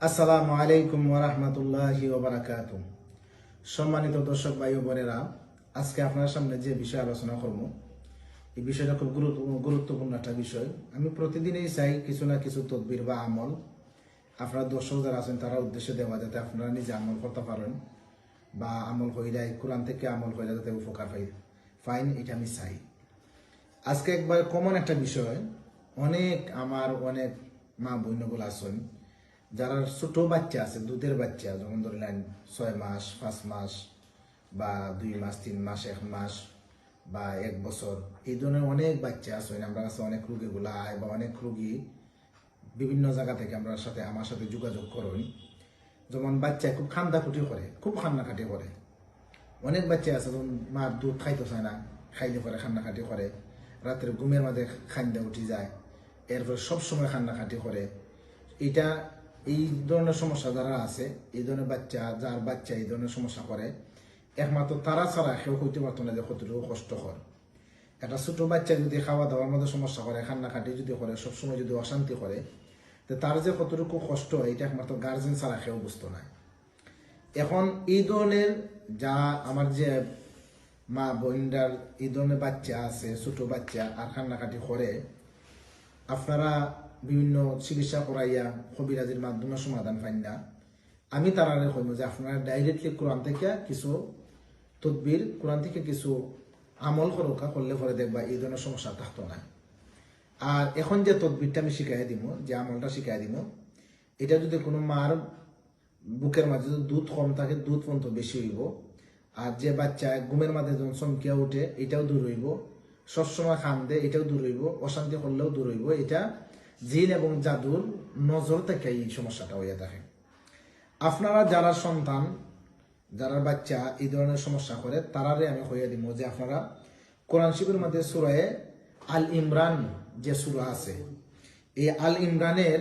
আসসালামু আলাইকুম ওয়া রাহমাতুল্লাহি ওয়া বারাকাতুহু। সম্মানিত দর্শক ভাই ও বোনেরা, আজকে আপনার সামনে যে বিষয় আলোচনা করব, এই বিষয়টা খুব গুরুত্বপূর্ণ একটা বিষয়। আমি প্রতিদিনই চাই কিছু না কিছু তদবির বা আমল আপনারা দর্শক যারা আছেন তারা উদ্দেশ্যে দেওয়া, যাতে আপনারা নিজে আমল করতে পারেন বা আমল হইলে কোরআন থেকে আমল হইলে যাতে উপকার ফাইন, এটা আমি চাই। আজকে একবার কমন একটা বিষয়, অনেক মা বোনগুলো আছেন যারা ছোট বাচ্চা আছে, দুধের বাচ্চা, যেমন ধরলেন 6 মাস, 5 মাস বা 2 মাস, 3 মাস, 1 মাস বা 1 বছর, এই ধরনের অনেক বাচ্চা আছে। আমরা কাছে অনেক রুগীগুলা আয় বা অনেক রুগী বিভিন্ন জায়গা থেকে আমার সাথে যোগাযোগ করেন। যেমন বাচ্চা খুব কান্দাকুটি করে, খুব কান্নাকাটি করে। অনেক বাচ্চা আছে যেমন মার দুধ খাইতে চায় না, খাইলে পরে কান্নাকাটি করে, রাত্রে ঘুমের মাঝে খান্দা উঠে যায়, এরপর সবসময় কান্নাকাটি করে। এই ধরনের সমস্যা যারা আছে, এই ধরনের যার বাচ্চা এই ধরনের সমস্যা করে, একমাত্র তারা ছাড়া কেউ হইতে পারতো না যে কতটুকু কষ্টকর। একটা ছোট বাচ্চা যদি খাওয়া দাওয়ার মধ্যে সমস্যা করে, কান্নাকাটি যদি করে, সবসময় যদি অশান্তি করে, তো তার যে কতটুকু কষ্ট, এটা একমাত্র গার্জেন ছাড়া কেউ বুঝতো না। এখন এই ধরনের আমার যে মা বোনরার এই ধরনের বাচ্চা আছে, ছোট বাচ্চা আর কান্নাকাটি করে, আপনারা বিভিন্ন চিকিৎসা করাইয়া কবিরাজির মাধ্যমে সমাধান পাইন না। আমি তারারে কইব যে আপনারা ডাইরেক্টলি কোরআন থেকে কিছু তদবির, কোরআন থেকে কিছু আমল করলে পরে দেখবা এই ধরনের সমস্যা থাকতো না। আর এখন যে তদবিরটা আমি শিখাই দিব, যে আমলটা শিখাই দিব, এটা যদি কোনো মার বুকের মাঝে দুধ কম থাকে, দুধ পর্যন্ত বেশি হইব, আর যে বাচ্চা ঘুমের মাঝে যখন চমকিয়া উঠে, এটাও দূর হইব, সবসময় কান্দে, এটাও দূর হইব, অশান্তি করলেও দূর হইব। এটা জিন এবং জাদুর নজর থেকে এই সমস্যাটা হইয়া থাকে। আপনারা যারা সন্তান, যারা বাচ্চা এই ধরনের সমস্যা করে, তারারে আমি হইয়া দিব যে আপনারা কোরআন শরীফের মধ্যে সূরা আল ইমরান যে সূরা আছে, এই আল ইমরানের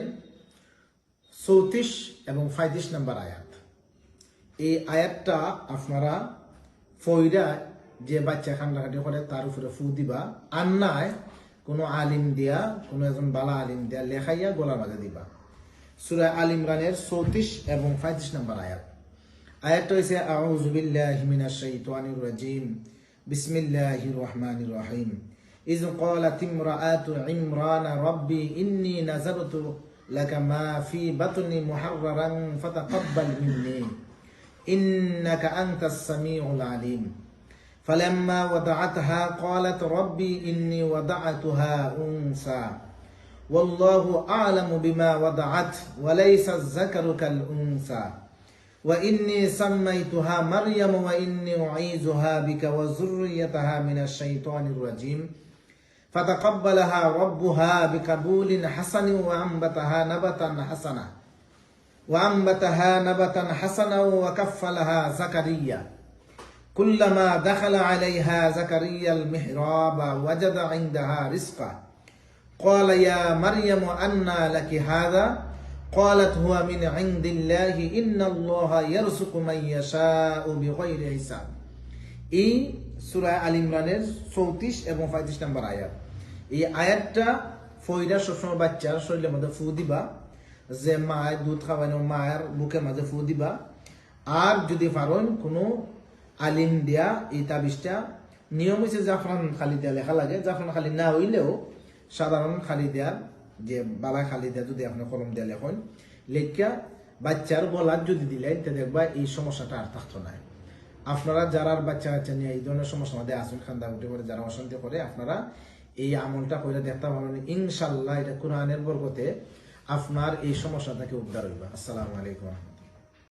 34 এবং 35 নম্বর আয়াত, এই আয়াতটা আপনারা ফইরা যে বাচ্চা কান্নাকাটি করে তার উপরে ফু দিবা, আর নাই কোনো আলিম দিয়া, কোনো একজন বালা আলিম দিয়া লেখাইয়া গলার মাঝে দিবা। সূরা আল ইমরানের 34 এবং 35 নম্বর আয়াতটা হইছে আউযু বিল্লাহি মিনাশ শাইতানির রাজিম, বিসমিল্লাহির রহমানির রহিম। ইয ক্বালাত ইমরাআতু ইমরান রাব্বি ইন্নী নাযারতু লাকা মা ফি বাতনি মুহাররারান ফাতাকাব্বাল মিন্নী ইন্নাকা আনতাস সামিউল আলিম। فلما وضعتها قالت ربي إني وضعتها أنثى والله أعلم بما وضعت وليس الذكر كالأنثى وإني سميتها مريم وإني أعيذها بك وذريتها من الشيطان الرجيم فتقبلها ربها بقبول حسن وأنبتها نبتا حسنا وكفلها زكريا كلما دخل عليها زكريا المحراب وجد عندها رزقا قال يا مريم أنى لك هذا قالت هو من عند الله إن الله يرزق من يشاء بغير حساب। এই সূরা আল ইমরানের 34 এবং 35 নম্বর আয়াত। এই আয়াতটা ফইরা সবসময় বাচ্চার শরীরের মধ্যে ফু দিবা, যে মায়ের দুধ খাওয়ানো মায়ের বুকের মাঝে ফু দিবা। আর যদি পারেন কোনো আলিম দিয়া এই তাবিজটা, নিয়ম হয়েছে জাফরান খালি দেয়া লেখা লাগে। জাফরান খালি না হইলেও সাধারণ খালি দেয়ার, যে বালা খালি দেয়া যদি আপনার কলম দেয়া লেখন লেখা বাচ্চার গলার যদি দিলেন, তে দেখবা এই সমস্যাটা আর থাকতো না। আপনারা যারা বাচ্চা নিয়ে এই ধরনের সমস্যা মধ্যে আসুন, খান্দা উঠে করে যারা অশান্তি করে, আপনারা এই আমলটা করে দেখতে পারেন। ইনশাল্লাহ এটা কোরআনের বরকতে আপনার এই সমস্যা থেকে উদ্ধার হইবা। আসসালামু আলাইকুম।